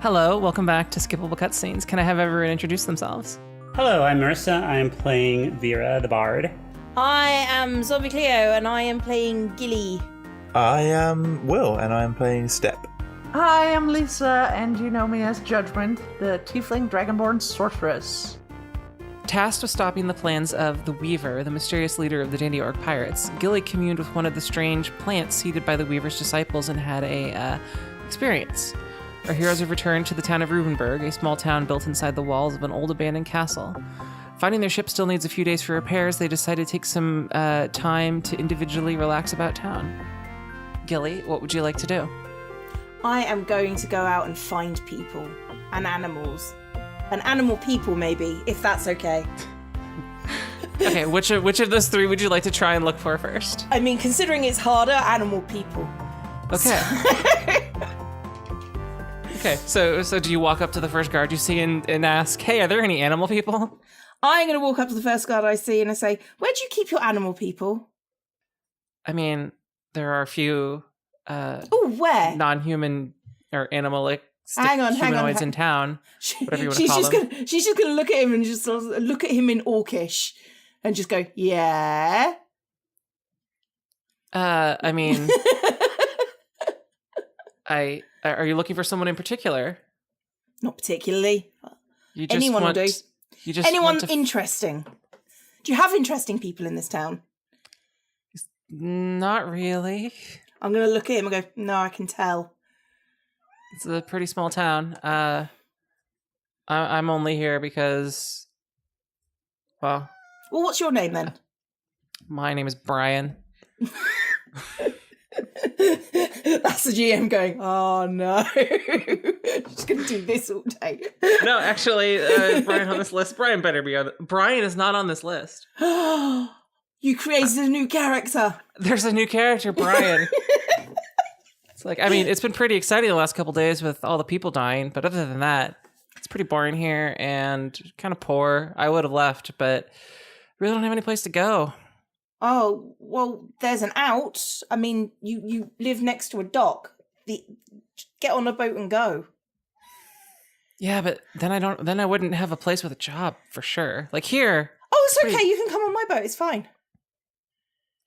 Hello, welcome back to Skippable Cutscenes. Can I have everyone introduce themselves? Hello, I'm Marissa. I am playing Vera the Bard. I am Zombie Cleo, and I am playing Gilly. I am Will, and I am playing Step. Hi, I'm Lisa, and you know me as Judgment, the tiefling dragonborn sorceress. Tasked with stopping the plans of the Weaver, the mysterious leader of the Dandy Orc pirates, Gilly communed with one of the strange plants seeded by the Weaver's disciples and had a experience. Our heroes have returned to the town of Rubenberg, a small town built inside the walls of an old abandoned castle. Finding their ship still needs a few days for repairs, they decided to take some time to individually relax about town. Gilly, what would you like to do? I am going to go out and find people and animals. And animal people, maybe, if that's okay. Okay, which of those three would you like to try and look for first? I mean, considering it's harder, animal people. Okay. Okay, so do you walk up to the first guard you see and ask, hey, are there any animal people? I'm going to walk up to the first guard I see and I say, where do you keep your animal people? I mean, there are a few where? non-human or animalistic Hang on. humanoids in town. Whatever you want to call them. She's just going to look at him and just look at him in Orcish and just go, yeah. I mean, are you looking for someone in particular? Not particularly. You just Anyone will do. You just Anyone want to interesting. Do you have interesting people in this town? Not really. I'm going to look at him and go, no, I can tell. It's a pretty small town. I'm only here because, well, what's your name then? My name is Brian. That's the GM going, oh no. Just going to do this all day. No, actually, Brian on this list. Brian better be on. Brian is not on this list. You created a new character. There's a new character, Brian. It's like, I mean, it's been pretty exciting the last couple days with all the people dying, but other than that, it's pretty boring here and kind of poor. I would have left, but really don't have any place to go. Oh, well, there's an out. I mean, you live next to a dock. Get on a boat and go. Yeah, but then I wouldn't have a place with a job for sure. Like here. Oh, it's okay. You can come on my boat. It's fine.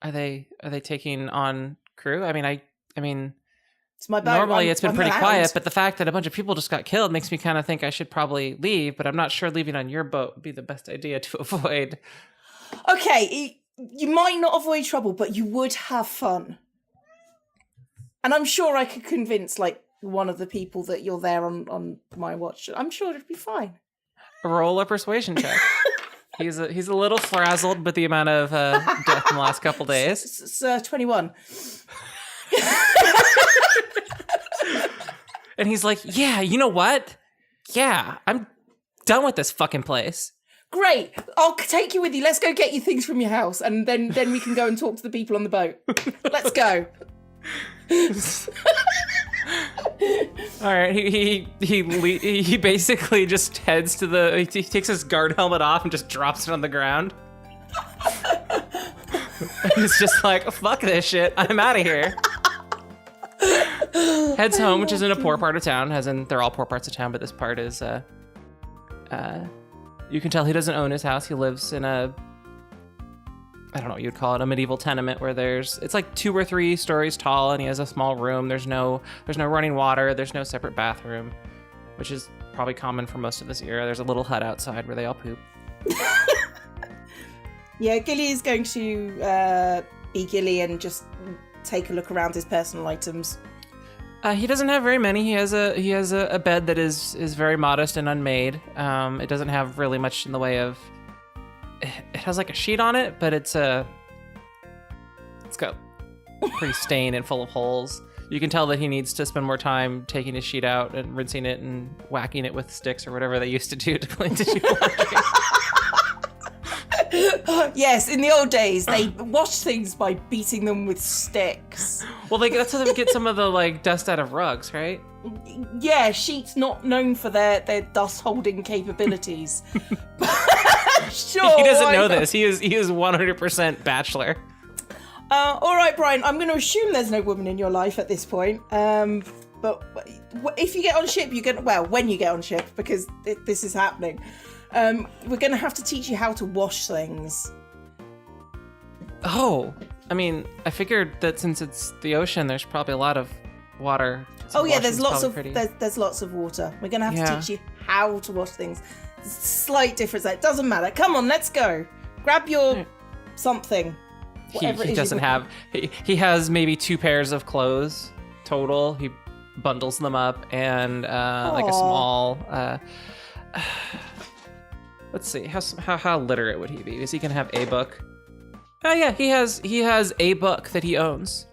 Are they taking on crew? I mean, it's my boat. Normally it's been pretty quiet, but the fact that a bunch of people just got killed makes me kind of think I should probably leave, but I'm not sure leaving on your boat would be the best idea to avoid. Okay, you might not avoid trouble, but you would have fun. And I'm sure I could convince, like, one of the people that you're there on my watch. I'm sure it'd be fine. Roll a persuasion check. He's a little frazzled with the amount of death in the last couple days. It's 21. And he's like, yeah, you know what? Yeah, I'm done with this fucking place. Great. I'll take you with you. Let's go get you things from your house, and then we can go and talk to the people on the boat. Let's go. All right, he basically just heads to he takes his guard helmet off and just drops it on the ground. And he's just like, fuck this shit, I'm out of here. Heads home, which is in a poor part of town, as in they're all poor parts of town, but this part is you can tell he doesn't own his house. He lives in I don't know what you'd call it, a medieval tenement where it's like 2 or 3 stories tall, and he has a small room. There's no running water. There's no separate bathroom, which is probably common for most of this era. There's a little hut outside where they all poop. Yeah, Gilly is going to be Gilly and just take a look around his personal items. He doesn't have very many. He has a bed that is very modest and unmade. It doesn't have really much in the way of. It has like a sheet on it, but it's got pretty stained and full of holes. You can tell that he needs to spend more time taking his sheet out and rinsing it and whacking it with sticks or whatever they used to do to clean to do laundry. Yes, in the old days, they washed things by beating them with sticks. Well, that's how they get some of the like dust out of rugs, right? Yeah, sheets not known for their dust-holding capabilities. Sure. He doesn't know this. He is 100% bachelor. All right, Brian, I'm going to assume there's no woman in your life at this point. But if you get on ship, when you get on ship, because this is happening, we're going to have to teach you how to wash things. Oh, I mean, I figured that since it's the ocean, there's probably a lot of water. So Oh yeah, there's washing's lots of probably pretty- there's lots of water. We're going to have Yeah. to teach you how to wash things. Slight difference there. It doesn't matter. Come on, let's go. Grab your something. Whatever it He is doesn't you're have. He has maybe 2 pairs of clothes total. He bundles them up and like a Aw. small. Let's see how literate would he be? Is he gonna have a book? Oh yeah, he has a book that he owns.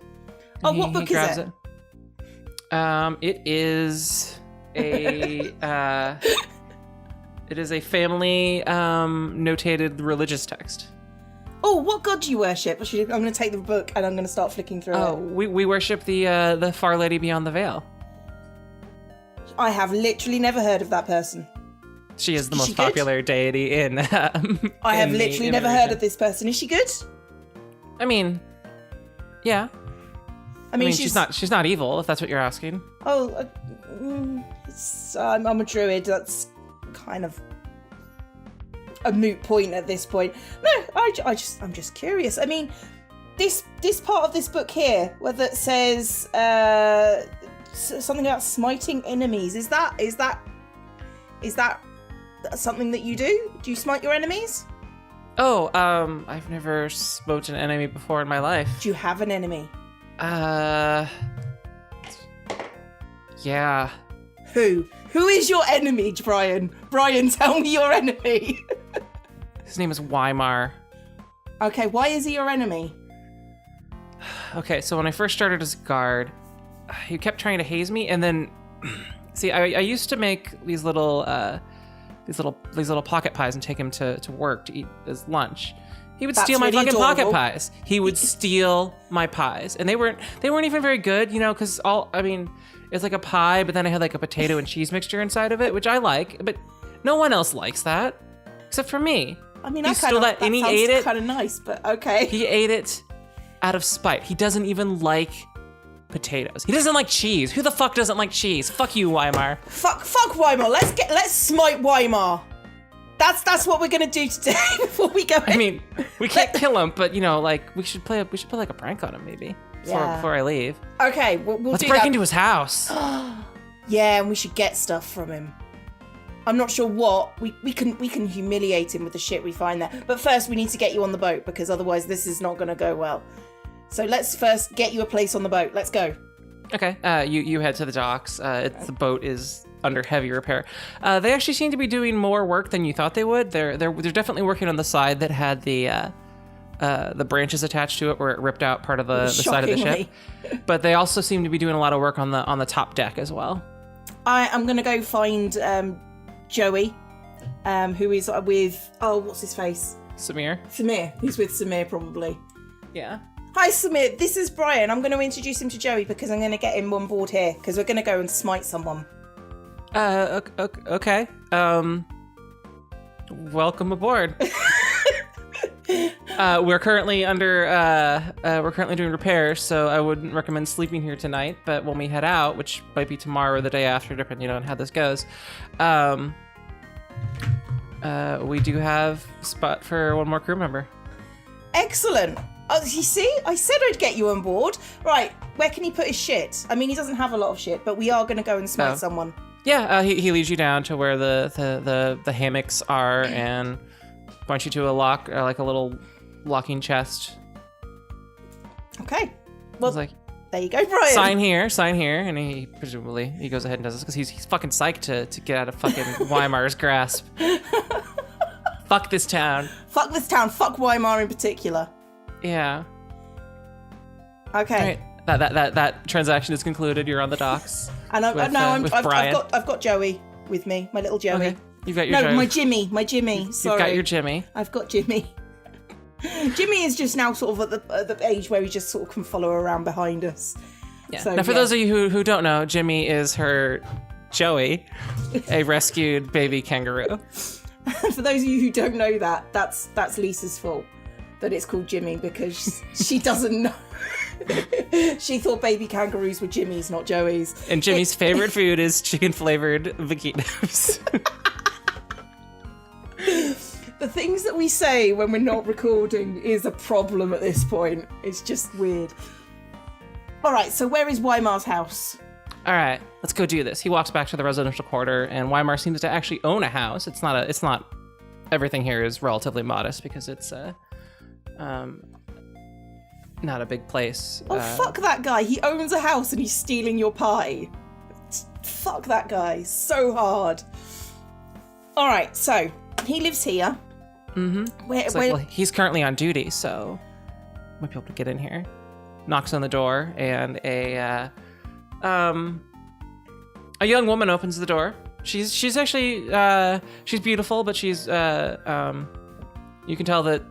Oh, And what he book is grabs it? It is a it is a family notated religious text. Oh, what god do you worship? I'm going to take the book and I'm going to start flicking through Oh, it. we worship the Far Lady Beyond the Veil. I have literally never heard of that person. She is the Is most she good? popular deity in. I have literally never heard of this person. Is she good? I mean, yeah. I I mean, mean, she's not evil, if that's what you're asking. Oh, I'm a druid. That's kind of a moot point at this point. No, I'm just curious. I mean, this part of this book here, whether it says something about smiting enemies, is that something that you do? Do you smite your enemies? Oh, I've never smote an enemy before in my life. Do you have an enemy? Yeah. Who? Who is your enemy, Brian? Brian, tell me your enemy. His name is Weimar. Okay, why is he your enemy? Okay, so when I first started as a guard, he kept trying to haze me, and then, see, I used to make these little pocket pies and take him to work to eat as lunch. He would That's steal my really fucking pocket adorable. pies. He would steal my pies, and they weren't even very good, because it's like a pie, but then I had like a potato and cheese mixture inside of it, which I like, but no one else likes that except for me. I mean, He stole that and he ate it. Kind of nice, but okay. He ate it out of spite. He doesn't even like potatoes. He doesn't like cheese. Who the fuck doesn't like cheese? Fuck you, Weimar. Fuck Weimar. Let's smite Weimar. That's what we're gonna do today before we go. I mean, we can't kill him, but we should play like a prank on him maybe before I leave. Okay, we'll Let's do break that. into his house. Yeah, and we should get stuff from him. I'm not sure what. We can humiliate him with the shit we find there. But first we need to get you on the boat because otherwise this is not gonna go well. So let's first get you a place on the boat. Let's go. Okay, you head to the docks. The boat is under heavy repair. They actually seem to be doing more work than you thought they would. They're definitely working on the side that had the branches attached to it, where it ripped out part of the side of the ship. Shockingly. But they also seem to be doing a lot of work on the top deck as well. I'm gonna go find Joey, who is with what's his face? Samir. Samir. He's with Samir probably. Yeah. Hi Samir, this is Brian. I'm going to introduce him to Joey because I'm going to get him on board here because we're going to go and smite someone. Okay. Welcome aboard. We're currently doing repairs, so I wouldn't recommend sleeping here tonight. But when we head out, which might be tomorrow or the day after, depending on how this goes, we do have a spot for one more crew member. Excellent. You see, I said I'd get you on board. Right, where can he put his shit? I mean, he doesn't have a lot of shit, but we are going to go and smite someone. Yeah, he leads you down to where the hammocks are and points you to a little locking chest. Okay. Well, He's like, there you go, Brian. sign here, and he goes ahead and does this because he's fucking psyched to get out of fucking Weimar's grasp. Fuck this town. Fuck this town. Fuck Weimar in particular. Yeah. Okay. All right. That transaction is concluded. You're on the docks. And I've Brian. got Joey with me, my little Joey. Okay. You've got your No, Joey. my Jimmy. Sorry. You've got your Jimmy. I've got Jimmy. Jimmy is just now sort of at the age where he just sort of can follow around behind us. Yeah. So, Now, for those of you who don't know, Jimmy is her Joey, a rescued baby kangaroo. For those of you who don't know that, that's Lisa's fault that it's called Jimmy because she doesn't know. She thought baby kangaroos were Jimmy's, not Joey's. And Jimmy's favorite food is chicken-flavored vaquitos. The things that we say when we're not recording is a problem at this point. It's just weird. All right, so where is Weimar's house? All right, let's go do this. He walks back to the residential quarter, and Weimar seems to actually own a house. It's not. Everything here is relatively modest because it's not a big place. Oh, fuck that guy. He owns a house and he's stealing your pie. Fuck that guy. So hard. All right, so he lives here. Mm-hmm. Where, well, he's currently on duty, so might be able to get in here. Knocks on the door, and a young woman opens the door. She's actually she's beautiful, but she's you can tell that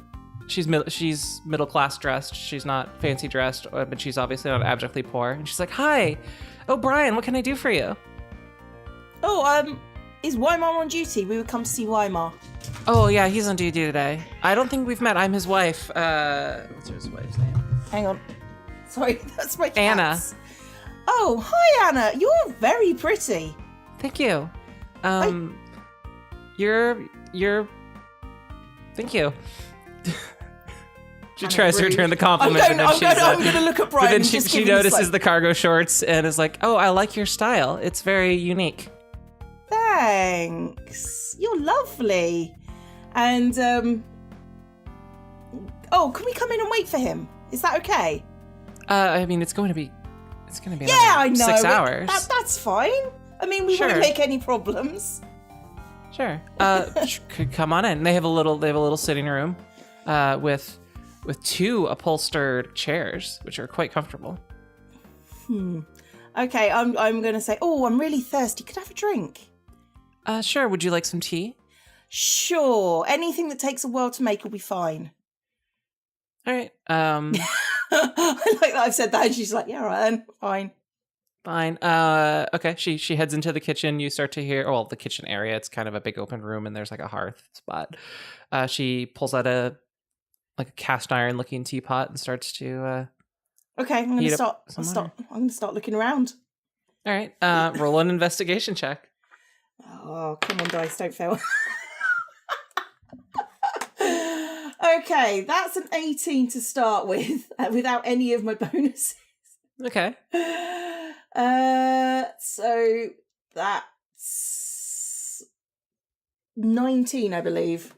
she's middle class dressed. She's not fancy dressed, but she's obviously not abjectly poor. And she's like, "Hi, oh Brian, what can I do for you?" Oh, is Weimar on duty? We would come to see Weimar. Oh yeah, he's on duty today. I don't think we've met. I'm his wife. What's his wife's name? Hang on. Sorry, that's my cats. Anna. Oh, hi Anna. You're very pretty. Thank you. You're. Thank you. She tries to return the compliment, I'm gonna look at Brian. But then and just she give him notices this, the cargo shorts and is like, "Oh, I like your style. It's very unique." Thanks. You're lovely. And oh, can we come in and wait for him? Is that okay? I mean, it's going to be Yeah, I know. 6 hours. That's fine. I mean, we won't make any problems. Sure. Could come on in. They have a little sitting room, with 2 upholstered chairs, which are quite comfortable. Okay, I'm gonna say, oh, I'm really thirsty. Could I have a drink? Sure. Would you like some tea? Sure. Anything that takes a while to make will be fine. All right. I like that I've said that, and she's like, yeah, all right then, fine. Fine. Okay. She heads into the kitchen. You start to hear, well, the kitchen area. It's kind of a big open room, and there's like a hearth spot. She pulls out a cast iron looking teapot and starts to. Okay, I'm gonna start looking around. All right. Roll an investigation check. Oh, come on, dice, don't fail. Okay, that's an 18 to start with, without any of my bonuses. Okay. So that's 19, I believe.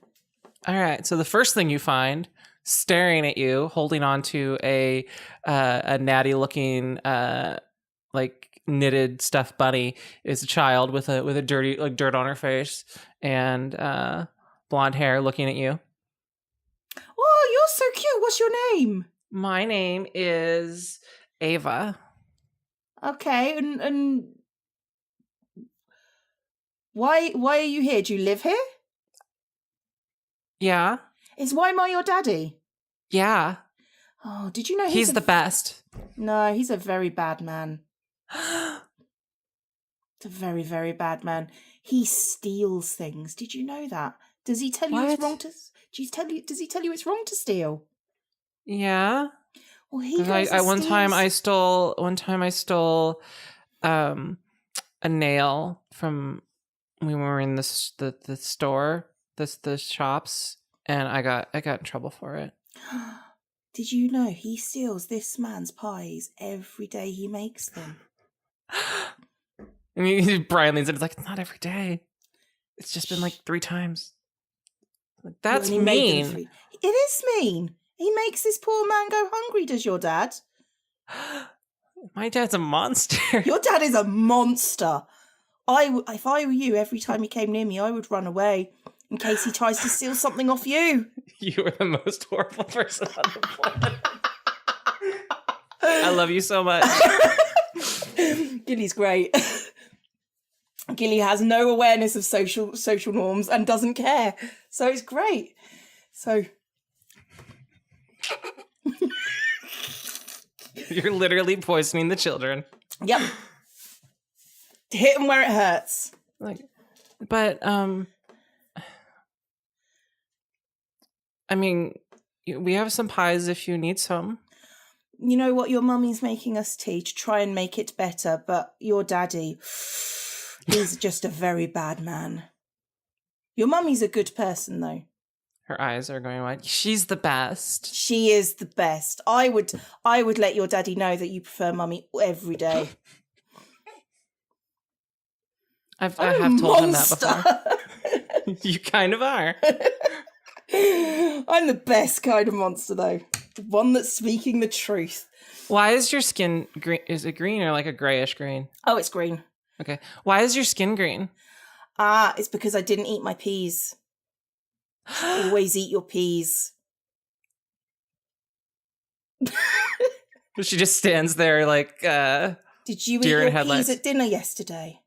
All right. So the first thing you find, staring at you, holding on to a natty looking knitted stuffed bunny, is a child with a dirty dirt on her face and blonde hair, looking at you. Oh, you're so cute. What's your name? My name is Ava. Okay, and why are you here? Do you live here? Yeah. Is Weimar your daddy? Yeah. Oh, did you know he's the best? No, he's a very bad man. It's a very, very bad man. He steals things. Did you know that? Does he tell you it's wrong to? Does he tell you it's wrong to steal? Yeah. Well, he goes One time I stole a nail from when we were in the store, the shops, and I got in trouble for it. Did you know he steals this man's pies every day he makes them? And Brian leans in, it's like, it's not every day. It's just been like 3 times. Like, that's mean. It is mean. He makes this poor man go hungry, does your dad? My dad's a monster. Your dad is a monster. If I were you, every time he came near me, I would run away in case he tries to steal something off you. You are the most horrible person on the planet. I love you so much. Gilly's great. Gilly has no awareness of social norms and doesn't care. So it's great. So you're literally poisoning the children. Yep. Hit them where it hurts. But I mean, we have some pies if you need some. you know what? Your mummy's making us tea to try and make it better, but your daddy, he's just a very bad man. Your mummy's a good person, though. Her eyes are going wide. She's the best. She is the best. I would let your daddy know that you prefer mummy every day. I have told him that before. You kind of are. I'm the best kind of monster, though. The one that's speaking the truth. Why is your skin green? Is it green or like a grayish green? Oh, it's green. Okay. Why is your skin green? It's because I didn't eat my peas. Always eat your peas. She just stands there like, Did you eat deer in your headlights. peas at dinner yesterday?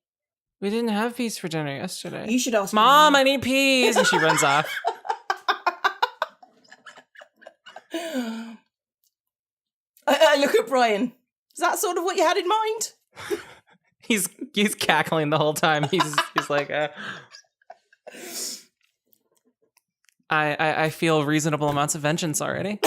We didn't have peas for dinner yesterday. You should ask Mom, I need peas. And she runs off. I look at Brian. Is that sort of what you had in mind? He's cackling the whole time. He's like, I feel reasonable amounts of vengeance already.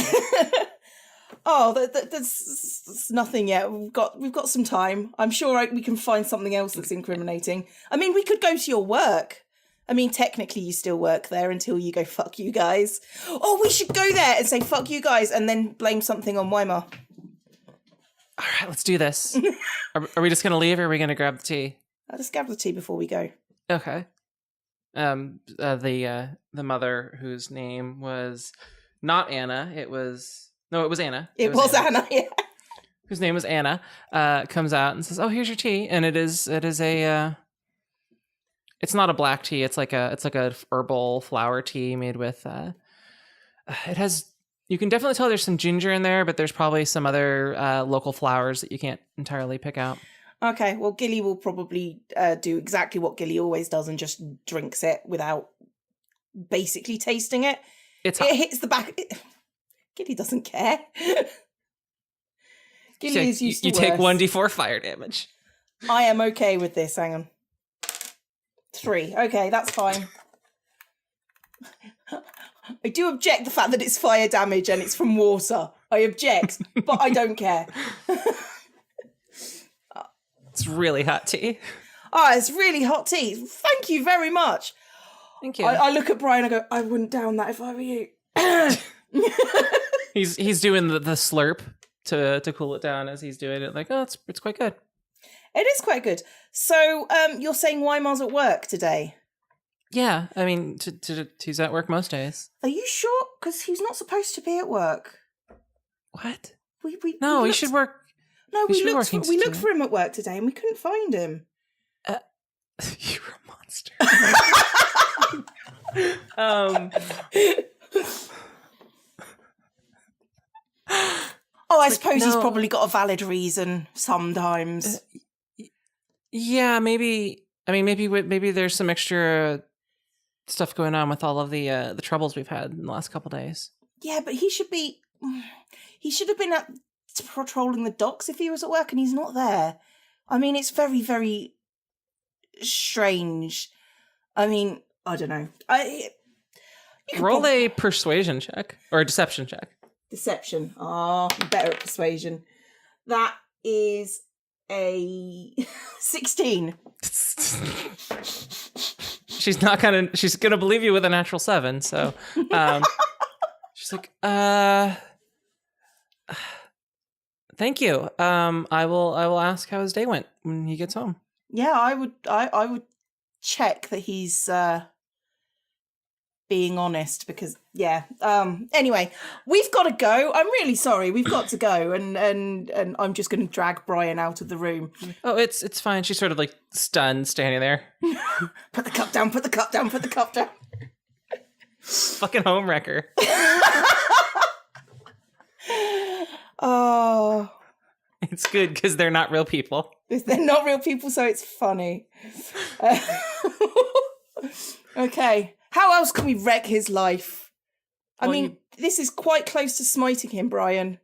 Oh, that's nothing yet. We've got some time. I'm sure we can find something else that's incriminating. I mean, we could go to your work. I mean, technically, you still work there until you go, fuck you guys. Oh, we should go there and say, fuck you guys, and then blame something on Weimar. All right, let's do this. Are we just going to leave or are we going to grab the tea? I'll just grab the tea before we go. Okay. The mother whose name was not Anna. It was Anna. It was Anna, yeah. Whose name was Anna, comes out and says, "Oh, here's your tea." And it is a it's not a black tea. It's like a herbal flower tea made with it has, you can definitely tell there's some ginger in there, but there's probably some other local flowers that you can't entirely pick out. Okay, well, Gilly will probably do exactly what Gilly always does and just drinks it without basically tasting it. It hits the back. Gilly doesn't care. Gilly is used to You take worse. 1d4 fire damage. I am okay with this. Hang on. 3. Okay, that's fine. I do object the fact that it's fire damage and it's from water. I object, but I don't care. It's really hot tea. Oh, it's really hot tea. Thank you very much. Thank you. I look at Brian and I go, I wouldn't down that if I were you. He's doing the slurp to cool it down as he's doing it. Like, oh, it's quite good. It is quite good. So, you're saying Weimar's at work today? Yeah, I mean, he's at work most days. Are you sure? Because he's not supposed to be at work. What? We he should work. No, he should be we working looked today. for him at work today and we couldn't find him. You're a monster. Oh, I suppose he's no. probably got a valid reason sometimes. Yeah, maybe. I mean, maybe there's some extra stuff going on with all of the troubles we've had in the last couple days. Yeah, but he should have been at patrolling the docks if he was at work and he's not there. I mean, it's very, very strange. I mean, I don't know. Roll a persuasion check or a deception check. Deception. Better at persuasion. That is a 16. She's gonna believe you with a natural 7. So, she's like, thank you. I will ask how his day went when he gets home. Yeah, I would check that he's being honest because anyway, we've got to go. I'm really sorry. We've got to go and I'm just going to drag Brian out of the room. Oh, it's fine. She's sort of like stunned standing there. Put the cup down, put the cup down, put the cup down. Fucking homewrecker. Oh, It's good because they're not real people. they're not real people, so it's funny. Okay. How else can we wreck his life? I mean, this is quite close to smiting him, Brian.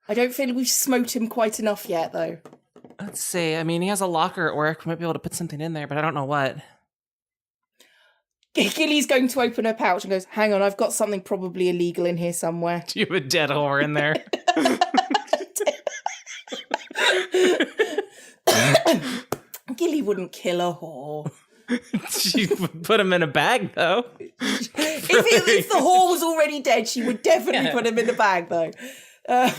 I don't feel we've smote him quite enough yet, though. Let's see. I mean, he has a locker at work. We might be able to put something in there, but I don't know what. Gilly's going to open her pouch and goes, hang on, I've got something probably illegal in here somewhere. Do you have a dead whore in there? Gilly wouldn't kill a whore. She put him in a bag, though. If the whore was already dead, she would definitely put him in the bag, though. I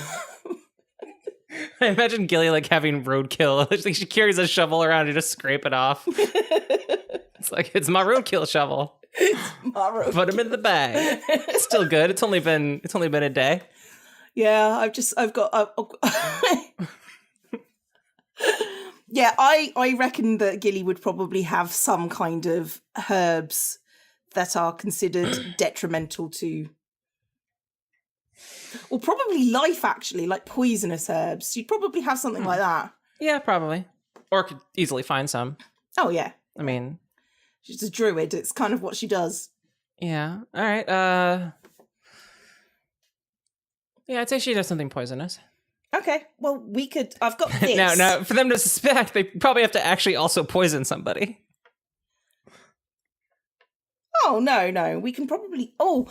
imagine Gilly like having roadkill. Like she carries a shovel around to just scrape it off. It's like, it's my roadkill shovel. Put him in the bag. It's still good. It's only been a day. Yeah, yeah, I reckon that Gilly would probably have some kind of herbs that are considered detrimental to, or probably life, actually, like poisonous herbs. You'd probably have something like that. Yeah, probably. Or could easily find some. Oh, yeah. I mean, she's a druid. It's kind of what she does. Yeah. All right. Yeah, I'd say she does something poisonous. Okay. Well, I've got this. Now, for them to suspect, they probably have to actually also poison somebody. Oh, no. We can probably... or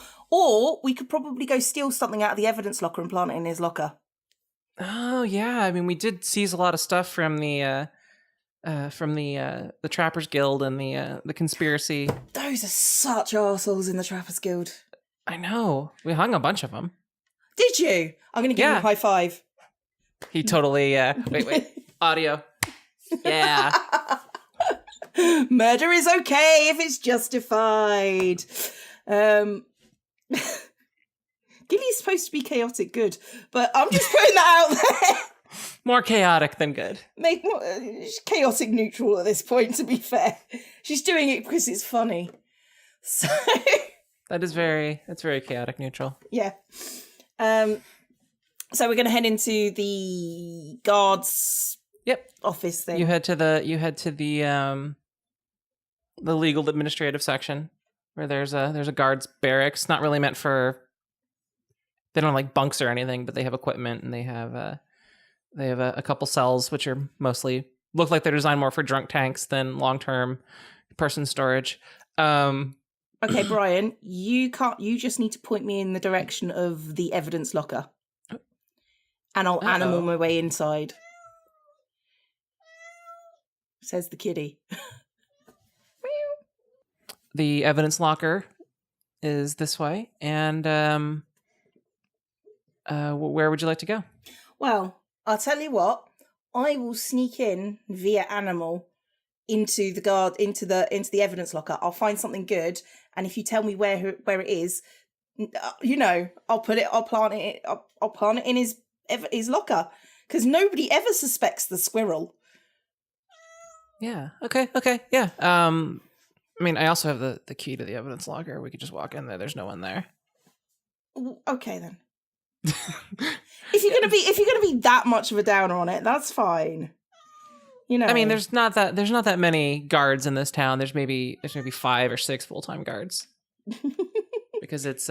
we could probably go steal something out of the evidence locker and plant it in his locker. Oh, yeah. I mean, we did seize a lot of stuff from the Trappers Guild and the conspiracy. Those are such arseholes in the Trappers Guild. I know. We hung a bunch of them. Did you? I'm going to give you a high five. He totally... wait. Audio. Yeah. Murder is okay if it's justified. Gilly's supposed to be chaotic good, but I'm just putting that out there. More chaotic than good. Make more chaotic neutral at this point, to be fair. She's doing it because it's funny. So That's very chaotic neutral. yeah. So we're going to head into the guards office thing. You head to the legal administrative section where there's a guards barracks, not really meant for, they don't have like bunks or anything, but they have equipment and they have a couple cells which are mostly look like they're designed more for drunk tanks than long-term person storage. Okay, Brian, you just need to point me in the direction of the evidence locker. And I'll animal my way inside. Says the kitty. The evidence locker is this way, and where would you like to go? Well, I'll tell you what. I will sneak in via animal into the evidence locker. I'll find something good, and if you tell me where it is, I'll plant it in his locker, because nobody ever suspects the squirrel. Yeah. Okay. Yeah. I mean, I also have the key to the evidence locker. We could just walk in there. There's no one there. Okay then. If you're gonna be that much of a downer on it, that's fine. I mean, there's not that many guards in this town. There's maybe 5 or 6 full-time guards. Because it's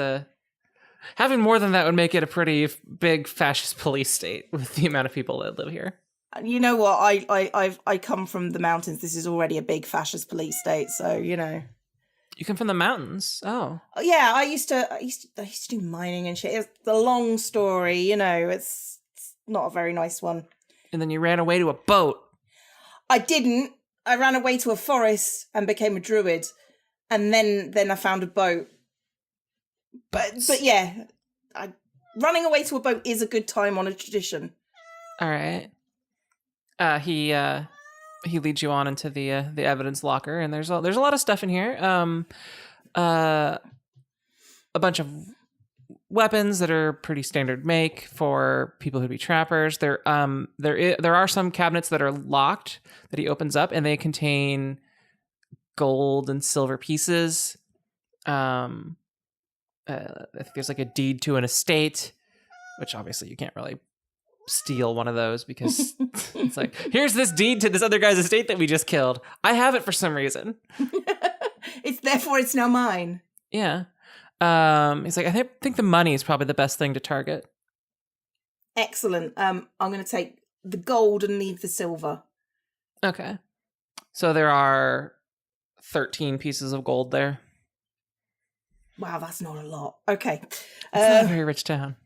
having more than that would make it a pretty big fascist police state with the amount of people that live here. You know what? I come from the mountains. This is already a big fascist police state, so you know. You come from the mountains. Oh. Yeah, I used to do mining and shit. It's a long story, it's not a very nice one. And then you ran away to a boat. I didn't. I ran away to a forest and became a druid, and then I found a boat. But yeah, running away to a boat is a good time on a tradition. All right. He leads you on into the evidence locker, and there's a lot of stuff in here. A bunch of weapons that are pretty standard make for people who'd be trappers. There are some cabinets that are locked that he opens up, and they contain gold and silver pieces. I think there's like a deed to an estate, which obviously you can't really steal one of those because it's like, here's this deed to this other guy's estate that we just killed. I have it for some reason. It's now mine. Yeah. He's like, I think the money is probably the best thing to target. Excellent. I'm going to take the gold and leave the silver. Okay. So there are 13 pieces of gold there. Wow, that's not a lot. Okay. It's not a very rich town.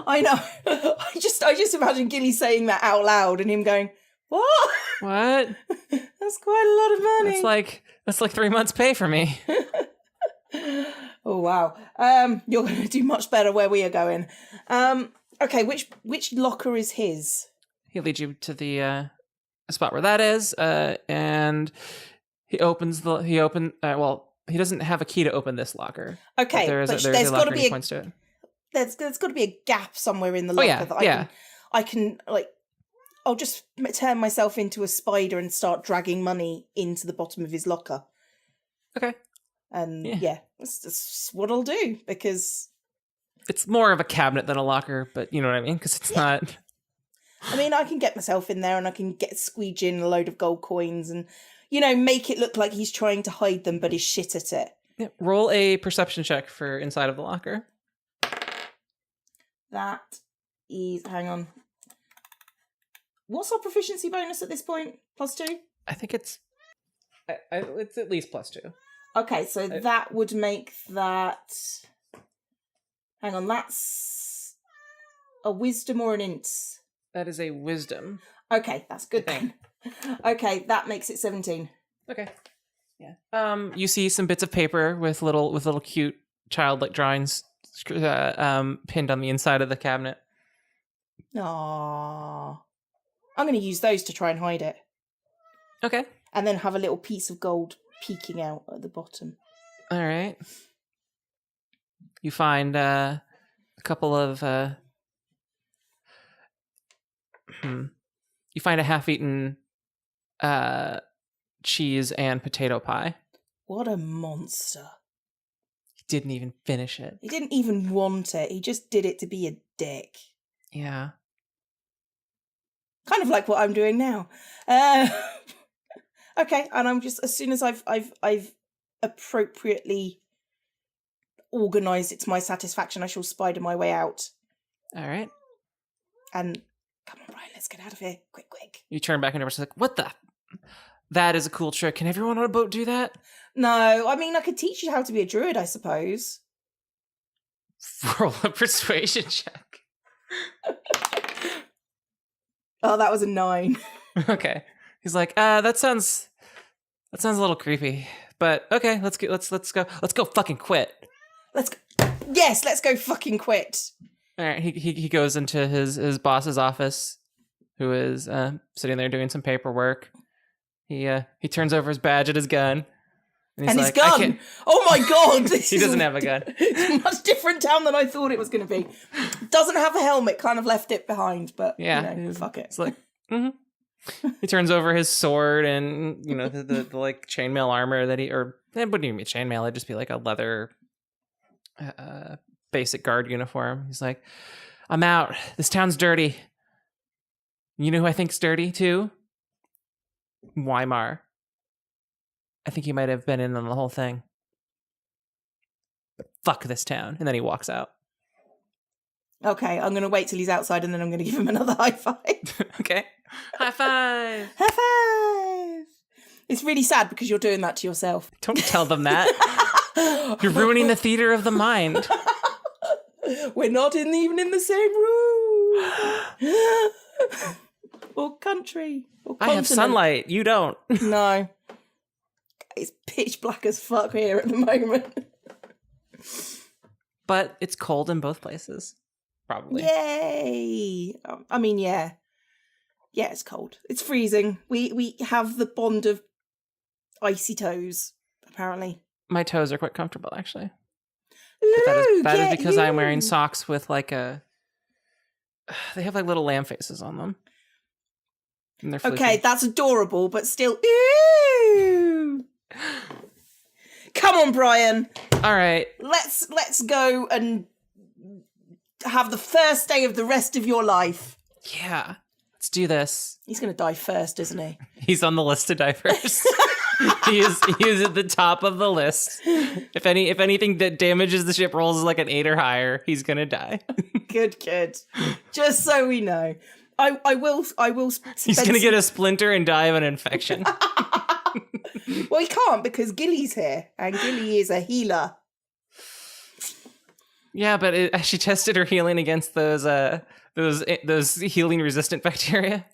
I know. I just imagine Gilly saying that out loud and him going, "What? What? That's quite a lot of money." That's like 3 months' pay for me. Oh wow. You're going to do much better where we are going. Okay, which locker is his? He leads you to the spot where that is, and he doesn't have a key to open this locker. Okay, there's but a there's got locker to and be he points to it. there's got to be a gap somewhere in the Oh, locker yeah, that I can like. I'll just turn myself into a spider and start dragging money into the bottom of his locker. Okay. And yeah, that's what I'll do, because it's more of a cabinet than a locker, but you know what I mean? Because it's not... I mean, I can get myself in there and I can squeege in a load of gold coins and, make it look like he's trying to hide them, but is shit at it. Yeah, roll a perception check for inside of the locker. That is... Hang on. What's our proficiency bonus at this point? +2? I think it's... it's at least +2. Okay, so that would make that... Hang on, that's a wisdom or an int? That is a wisdom. Okay, that's good then. Okay, that makes it 17. Okay. Yeah. You see some bits of paper with little cute childlike drawings pinned on the inside of the cabinet. Aww. I'm going to use those to try and hide it. Okay. And then have a little piece of gold peeking out at the bottom. All right. You find a couple of... You find a half-eaten cheese and potato pie. What a monster. He didn't even finish it. He didn't even want it. He just did it to be a dick. Yeah. Kind of like what I'm doing now. Okay, and I'm just, as soon as I've appropriately organised it to my satisfaction, I shall spider my way out. All right. And come on, Brian, let's get out of here. Quick. You turn back and everyone's like, what the? That is a cool trick. Can everyone on a boat do that? No, I mean, I could teach you how to be a druid, I suppose. Roll a persuasion check. Oh, that was a 9. Okay. He's like, that sounds a little creepy. But okay, let's go fucking quit. Let's go fucking quit. All right, he goes into his boss's office, who is sitting there doing some paperwork. He turns over his badge and his gun. And his like, gun. Oh my god! He doesn't have a gun. It's a much different town than I thought it was going to be. Doesn't have a helmet. Kind of left it behind, but yeah, fuck it. It's like, He turns over his sword and the like chainmail armor that it wouldn't even be chainmail. It'd just be like a leather, basic guard uniform. He's like, I'm out. This town's dirty. You know who I think's dirty too? Weimar. I think he might have been in on the whole thing. But fuck this town. And then he walks out. Okay, I'm going to wait till he's outside and then I'm going to give him another high five. Okay. High five. High five. It's really sad because you're doing that to yourself. Don't tell them that. You're ruining the theater of the mind. We're not even in the same room. Or country. Or I have sunlight. You don't. No. It's pitch black as fuck here at the moment. But it's cold in both places. Probably. Yay! I mean, yeah. Yeah, it's cold. It's freezing. We have the bond of icy toes, apparently. My toes are quite comfortable, actually. Luke, That is because I'm wearing socks with like a... They have like little lamb faces on them. And they're fleecy. Okay, that's adorable, but still... Ew! Come on, Brian. All right. Let's go and have the first day of the rest of your life. Yeah. Let's do this. He's going to die first, isn't he? He's on the list to die first. he is at the top of the list. If anything that damages the ship rolls is like an 8 or higher, he's going to die. Good. Just so we know. I will He's going to get a splinter and die of an infection. Well, he can't because Gilly's here, and Gilly is a healer. Yeah, but she tested her healing against those healing resistant bacteria.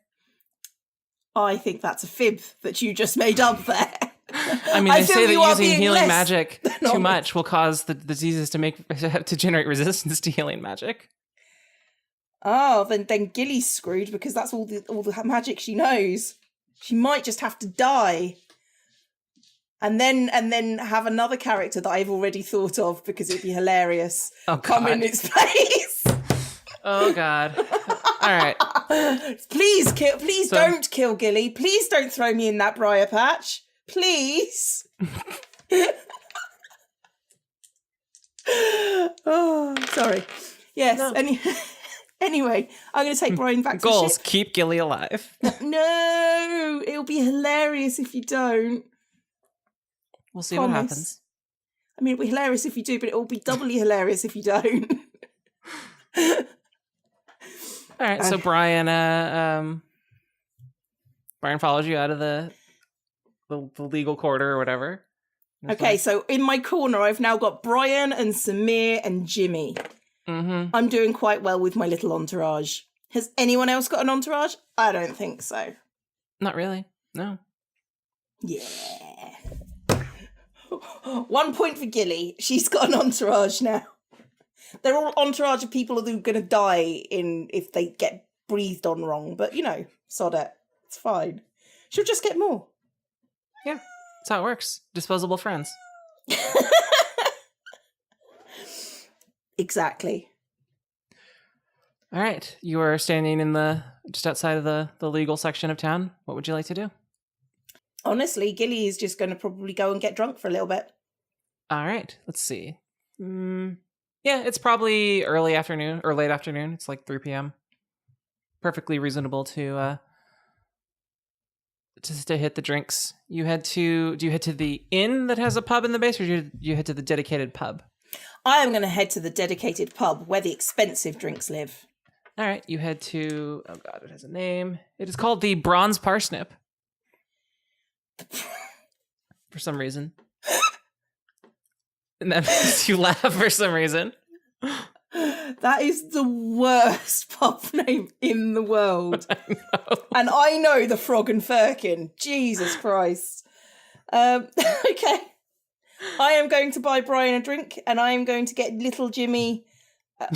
I think that's a fib that you just made up there. I mean, they say that using healing less magic than too honest. much will cause the diseases to generate resistance to healing magic. Oh, then Gilly's screwed because that's all the magic she knows. She might just have to die. And then have another character that I've already thought of because it'd be hilarious come in its place. Oh God! All right. Please don't kill Gilly. Please don't throw me in that briar patch. Please. Oh, sorry. Yes. No. Anyway, I'm going to take Brian back to Goals: ship. keep Gilly alive. No, it'll be hilarious if you don't. We'll see Promise. what happens. I mean, it'll be hilarious if you do, but it'll be doubly hilarious if you don't. All right. So Brian follows you out of the legal quarter or whatever. Okay, so in my corner, I've now got Brian and Samir and Jimmy. Mm-hmm. I'm doing quite well with my little entourage. Has anyone else got an entourage? I don't think so. Not really. No. Yeah. 1 point for Gilly. She's got an entourage now. They're all entourage of people who are going to die if they get breathed on wrong. But, sod it. It's fine. She'll just get more. Yeah. That's how it works. Disposable friends. Exactly. All right. You are standing in just outside of the legal section of town. What would you like to do? Honestly, Gilly is just going to probably go and get drunk for a little bit. All right. Let's see. Yeah, it's probably early afternoon or late afternoon. It's like 3 p.m. Perfectly reasonable to hit the drinks. Do you head to the inn that has a pub in the base, or do you head to the dedicated pub? I am going to head to the dedicated pub where the expensive drinks live. All right. You head to, oh God, it has a name. It is called the Bronze Parsnip. For some reason. And that makes you laugh for some reason. That is the worst pub name in the world. And I know the Frog and Firkin. Jesus Christ. Okay. I am going to buy Brian a drink, and I am going to get little Jimmy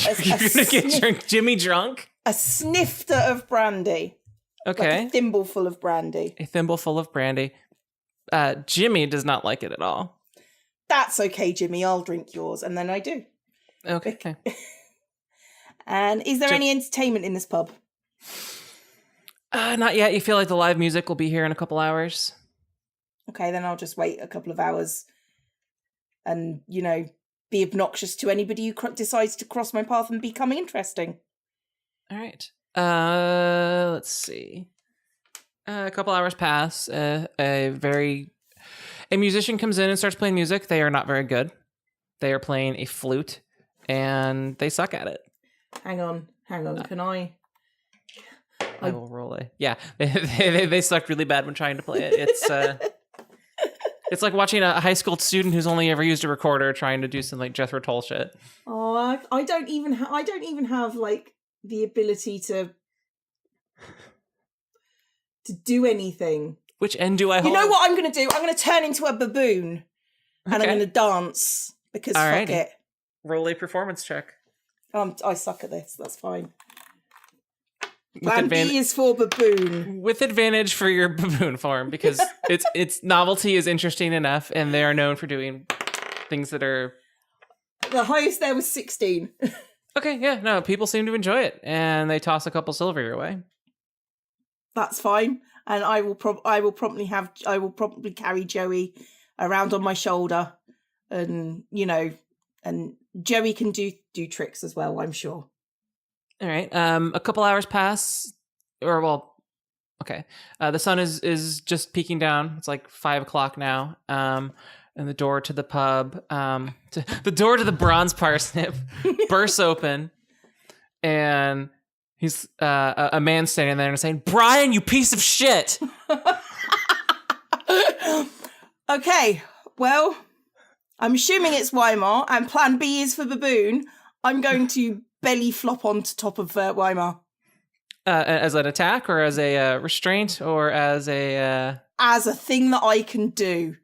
You're going to get Jimmy drunk? a snifter of brandy. Okay. Like a thimbleful of brandy. A thimbleful of brandy. Jimmy does not like it at all. That's okay, Jimmy. I'll drink yours. And then I do. Okay. And is there any entertainment in this pub? Not yet. You feel like the live music will be here in a couple hours. Okay, then I'll just wait a couple of hours and, be obnoxious to anybody who decides to cross my path and become interesting. All right. Let's see. A couple hours pass. A musician comes in and starts playing music. They are not very good. They are playing a flute, and they suck at it. Hang on. Can I will roll a... Yeah, they sucked really bad when trying to play it. It's like watching a high school student who's only ever used a recorder trying to do some like Jethro Tull shit. Oh, I don't even have like the ability to do anything. Which end do I hold? You know what I'm going to do? I'm going to turn into a baboon and I'm going to dance because fuck it. Roll a performance check. I suck at this. That's fine. Plan B is for baboon. With advantage for your baboon form, because its novelty is interesting enough, and they are known for doing things that are... The highest there was 16. Okay, yeah, no, people seem to enjoy it, and they toss a couple silver your way. That's fine, and I will probably carry Joey around on my shoulder, and and Joey can do tricks as well, I'm sure. All right. A couple hours pass, okay. The sun is just peeking down. It's like 5:00 now. And the door to the pub, the door to the Bronze Parsnip bursts open, and he's a man standing there and saying, "Brian, you piece of shit." Okay, well, I'm assuming it's Weimar, and Plan B is for baboon. I'm going to belly flop onto top of Weimar. As an attack, or as a restraint, or as a... As a thing that I can do.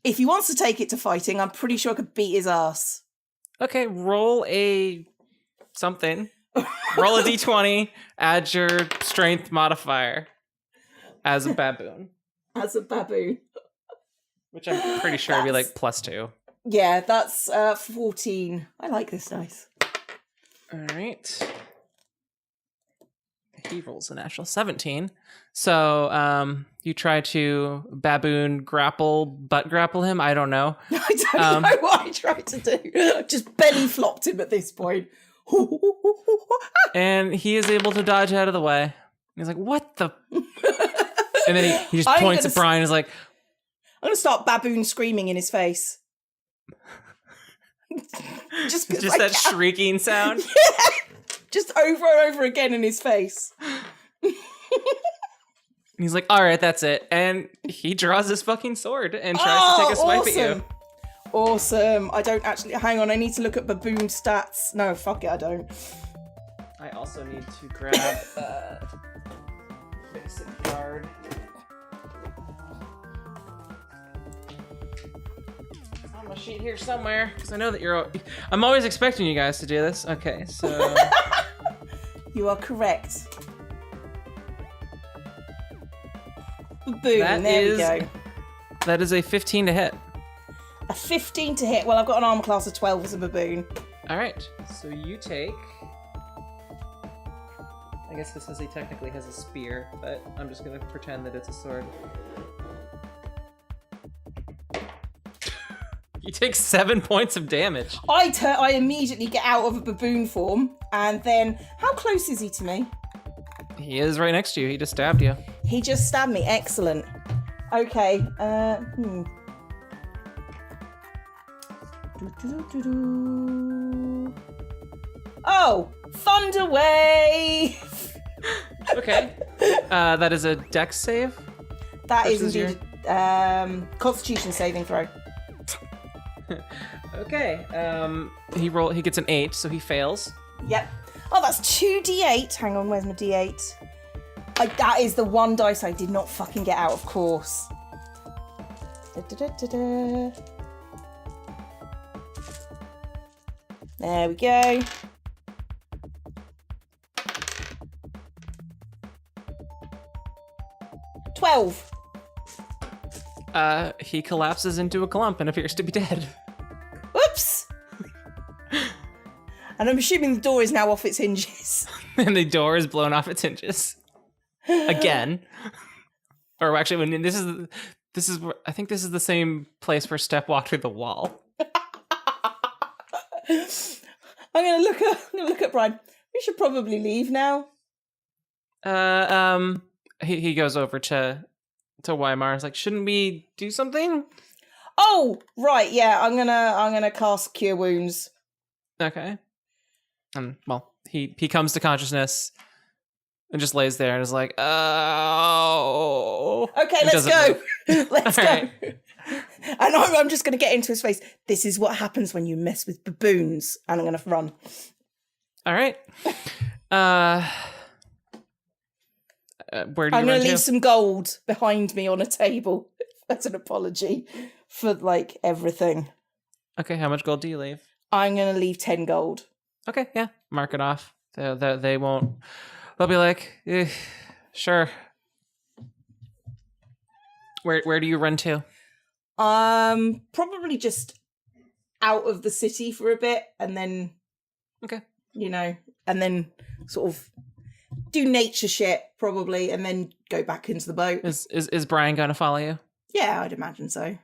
If he wants to take it to fighting, I'm pretty sure I could beat his ass. Okay, roll a something. Roll a d20, add your strength modifier as a baboon. As a baboon. Which I'm pretty sure would be like +2. Yeah, that's 14. I like this dice. All right. He rolls a natural 17. So you try to baboon butt grapple him. I don't know. I don't know what I tried to do. I just belly flopped him at this point. And he is able to dodge out of the way. He's like, what the? And then he just points at Brian and is like, I'm going to start baboon screaming in his face. just that shrieking sound? Yeah. Just over and over again in his face. He's like, all right, that's it. And he draws his fucking sword and tries to take a swipe at you. Awesome. I don't actually... Hang on, I need to look at baboon stats. No, fuck it, I don't. I also need to grab basic card. It's on my sheet here somewhere, because I know that I'm always expecting you guys to do this. Okay, so... You are correct. Baboon, there we go. That is a 15 to hit. A 15 to hit. Well, I've got an armor class of 12 as a baboon. All right, so you take... I guess this says he technically has a spear, but I'm just going to pretend that it's a sword. You take 7 points of damage. I immediately get out of a baboon form, and then... How close is he to me? He is right next to you. He just stabbed you. He just stabbed me. Excellent. Okay. Oh! Thunder Wave! Okay. That is a dex save? That is indeed Constitution saving throw. Okay. He gets an 8, so he fails. Yep. Oh, that's 2d8. Hang on, where's my d8? That is the one dice I did not fucking get out, of course. There we go. $12. He collapses into a clump and appears to be dead. Whoops! And I'm assuming the door is now off its hinges. And the door is blown off its hinges. Again. Or actually, when this is I think this is the same place where Step walked through the wall. I'm gonna look at Brian. We should probably leave now. He goes over to Weimar. He's like, shouldn't we do something? Oh, right, yeah. I'm gonna cast Cure Wounds. Okay. Well, he comes to consciousness and just lays there and is like, oh. Okay, let's go. Let's go. Right. And I'm just gonna get into his face. This is what happens when you mess with baboons. And I'm gonna run. All right. Where do you I'm gonna run to? leave some gold behind me on a table. That's an apology for like everything. Okay, how much gold do you leave? I'm gonna leave 10 gold. Okay, yeah, mark it off. They won't. They'll be like, sure. Where do you run to? Probably just out of the city for a bit, and then, okay, and then sort of do nature shit probably, and then go back into the boat. Is Brian gonna follow you? Yeah, I'd imagine so.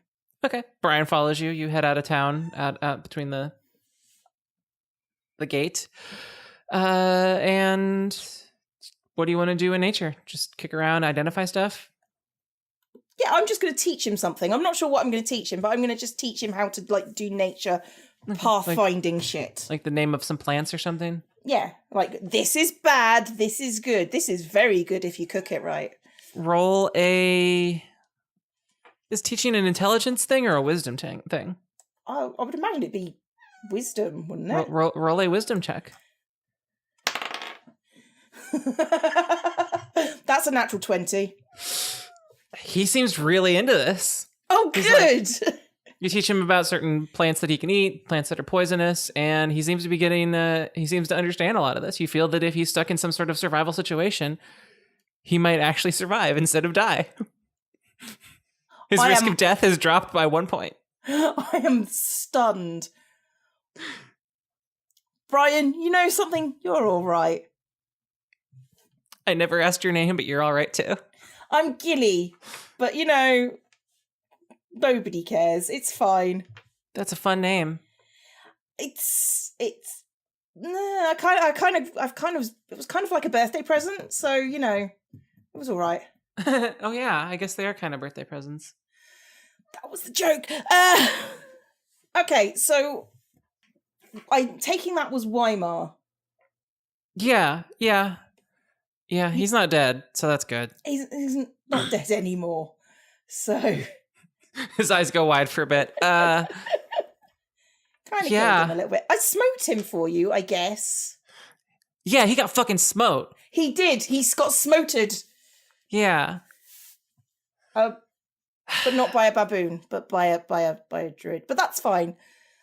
Okay, Brian follows you. You head out of town, out between the gate. And what do you want to do in nature? Just kick around, identify stuff? Yeah, I'm just going to teach him something. I'm not sure what I'm going to teach him, but I'm going to just teach him how to like do nature pathfinding shit. Like the name of some plants or something? Yeah, like this is bad, this is good, this is very good if you cook it right. Roll a... Is teaching an intelligence thing or a wisdom thing? I would imagine it'd be wisdom, wouldn't it? Roll a wisdom check. That's a natural 20. He seems really into this. Oh, good. You teach him about certain plants that he can eat, plants that are poisonous, and he seems to be he seems to understand a lot of this. You feel that if he's stuck in some sort of survival situation, he might actually survive instead of die. His risk of death has dropped by 1 point. I am stunned. Brian, you know something? You're all right. I never asked your name, but you're all right too. I'm Gilly, but you know, nobody cares. It's fine. That's a fun name. It was kind of like a birthday present, so you know, it was all right. Oh yeah, I guess they are kind of birthday presents. That was the joke. Okay, so I'm taking that was Weimar. Yeah. He's not dead, so that's good. He's not dead anymore. So his eyes go wide for a bit. Kind of killed him a little bit. I smoked him for you, I guess. Yeah, he got fucking smote. He did. He's got smoted. Yeah. But not by a baboon, but by a druid. But that's fine.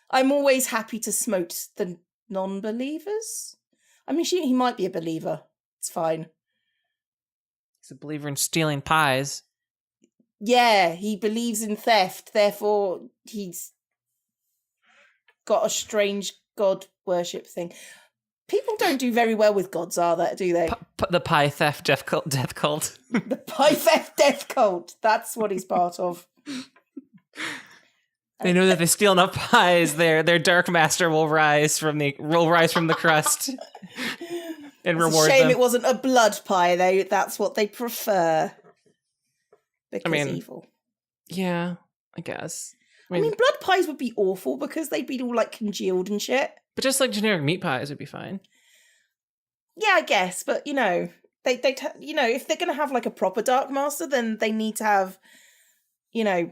I'm always happy to smote the non-believers. I mean, he might be a believer. It's fine. He's a believer in stealing pies. Yeah, he believes in theft. Therefore, he's got a strange god worship thing. People don't do very well with gods, do they? The pie theft death cult. The pie theft death cult. That's what he's part of. They know that if they steal enough pies, their dark master will rise from the crust and reward them. Shame it wasn't a blood pie. That's what they prefer. Because evil. Yeah, I guess. I mean, blood pies would be awful because they'd be all like congealed and shit. But just like generic meat pies would be fine. Yeah, I guess. But you know, if they're gonna have like a proper dark master, then they need to have, you know.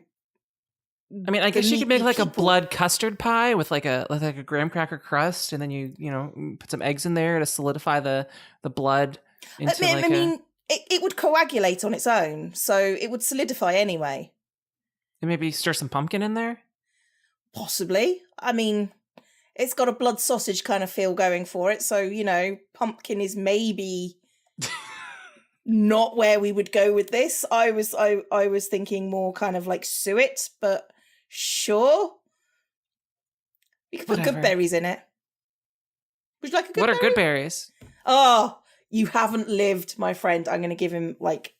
I mean, I guess you could make like a blood custard pie with like a graham cracker crust, and then you put some eggs in there to solidify the blood. It would coagulate on its own, so it would solidify anyway. And maybe stir some pumpkin in there? Possibly. I mean, it's got a blood sausage kind of feel going for it, so, you know, pumpkin is maybe not where we would go with this. I was thinking more kind of like suet, but sure. You could put good berries in it. Would you like a good berry? What are good berries? Oh, you haven't lived, my friend. I'm going to give him like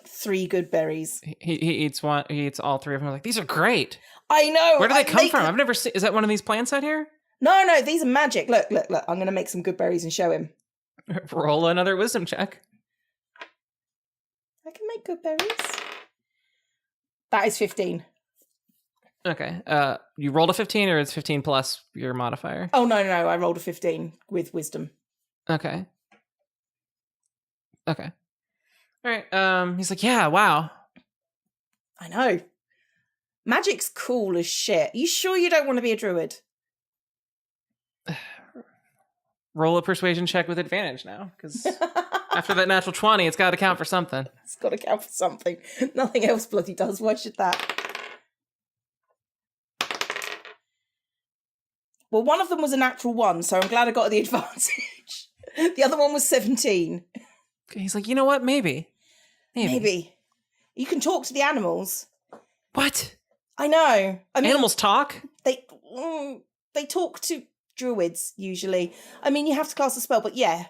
3 good berries. He eats one. He eats all 3 of them. I'm like, these are great. I know. Where do they come from? I've never seen. Is that one of these plants out here? No. These are magic. Look. I'm going to make some good berries and show him. Roll another wisdom check. I can make good berries. That is 15. Okay. You rolled a 15, or it's 15 plus your modifier? Oh no. I rolled a 15 with wisdom. Okay. All right. He's like, yeah, wow. I know. Magic's cool as shit. You sure you don't want to be a druid? Roll a persuasion check with advantage now, because after that natural 20, it's got to count for something. It's got to count for something. Nothing else bloody does. Why should that? Well, one of them was a natural 1, so I'm glad I got the advantage. The other one was 17. He's like, you know what? Maybe. You can talk to the animals. What? I know. I mean, animals talk? They talk to druids, usually. I mean, you have to cast a spell, but yeah.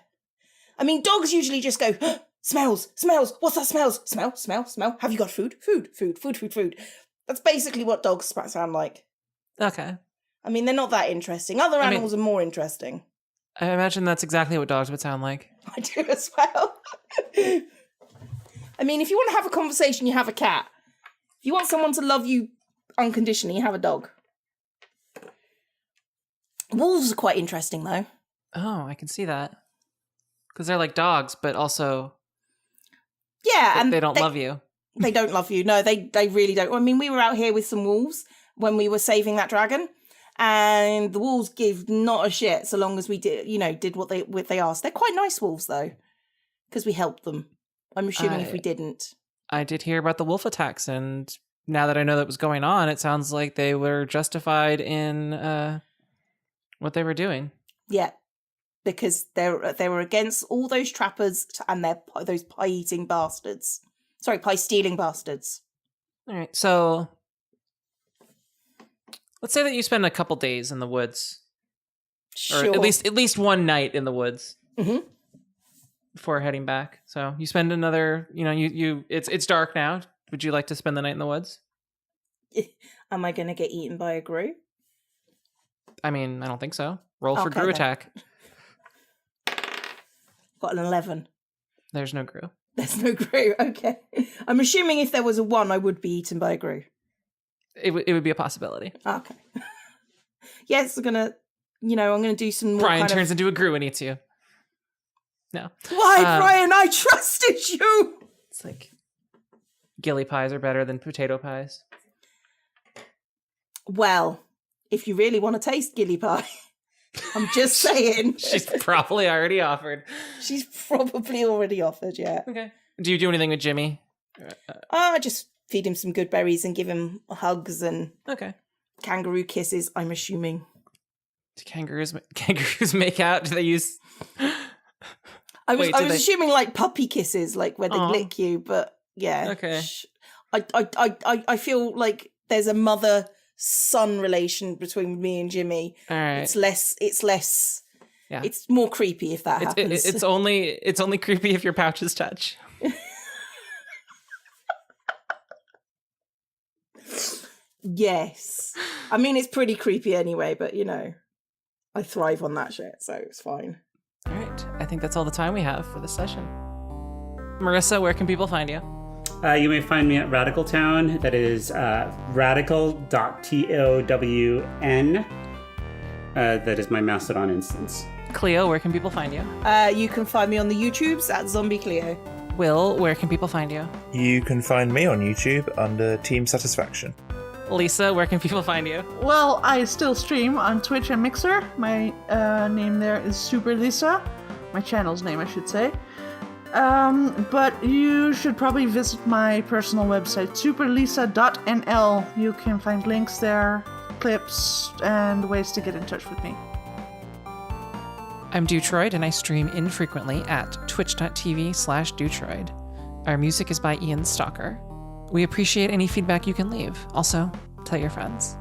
I mean, dogs usually just go, smells. What's that smells? Smell. Have you got food? Food. That's basically what dogs sound like. Okay. I mean, they're not that interesting. Other animals are more interesting. I imagine that's exactly what dogs would sound like. I do as well. I mean, if you want to have a conversation, you have a cat. If you want someone to love you unconditionally, you have a dog. Wolves are quite interesting, though. Oh, I can see that. Because they're like dogs, but also... Yeah, and they don't love you. They don't love you. No, they really don't. I mean, we were out here with some wolves when we were saving that dragon, And the wolves give not a shit so long as we did what they asked. They're quite nice wolves though, because we helped them. I'm assuming if we didn't. I did hear about the wolf attacks, and now that I know that was going on, it sounds like they were justified in what they were doing. Yeah, because they were against all those trappers and those pie-eating bastards. Sorry, pie-stealing bastards. All right, so let's say that you spend a couple days in the woods, or Sure. at least one night in the woods Mm-hmm. before heading back. So you spend another, it's dark now. Would you like to spend the night in the woods? Am I going to get eaten by a grue? I mean, I don't think so. Roll for Okay, Gru then. attack. Got an 11. There's no Gru. There's no grue. Okay. I'm assuming if there was a 1, I would be eaten by a grue. It would be a possibility. Okay. Yes, I'm gonna do some more. Brian turns into a Gru and eats you. No. Why, Brian? I trusted you. It's like Gilly pies are better than potato pies. Well, if you really want to taste Gilly pie, I'm just saying. She's probably already offered. She's probably already offered. Yeah. Okay. Do you do anything with Jimmy? I just feed him some good berries and give him hugs and Okay. kangaroo kisses. I'm assuming. Do kangaroos make out? Do they use? I was Wait, do they- assuming like puppy kisses, like where they Aw. lick you, but yeah. Okay. I feel like there's a mother-son relation between me and Jimmy. All right. It's less. Yeah. It's more creepy if that happens. It's only creepy if your pouches touch. Yes. I mean, it's pretty creepy anyway, but I thrive on that shit, so it's fine. All right. I think that's all the time we have for this session. Marissa, where can people find you? You may find me at Radical Town. That is radical.town. That is my Mastodon instance. Cleo, where can people find you? You can find me on the YouTubes at Zombie Cleo. Will, where can people find you? You can find me on YouTube under Team Satisfaction. Lisa, where can people find you? Well, I still stream on Twitch and Mixer. My name there is Super Lisa. My channel's name, I should say. But you should probably visit my personal website, superlisa.nl. You can find links there, clips, and ways to get in touch with me. I'm dewtroid, and I stream infrequently at twitch.tv/dewtroid. Our music is by Ian Stalker. We appreciate any feedback you can leave. Also, tell your friends.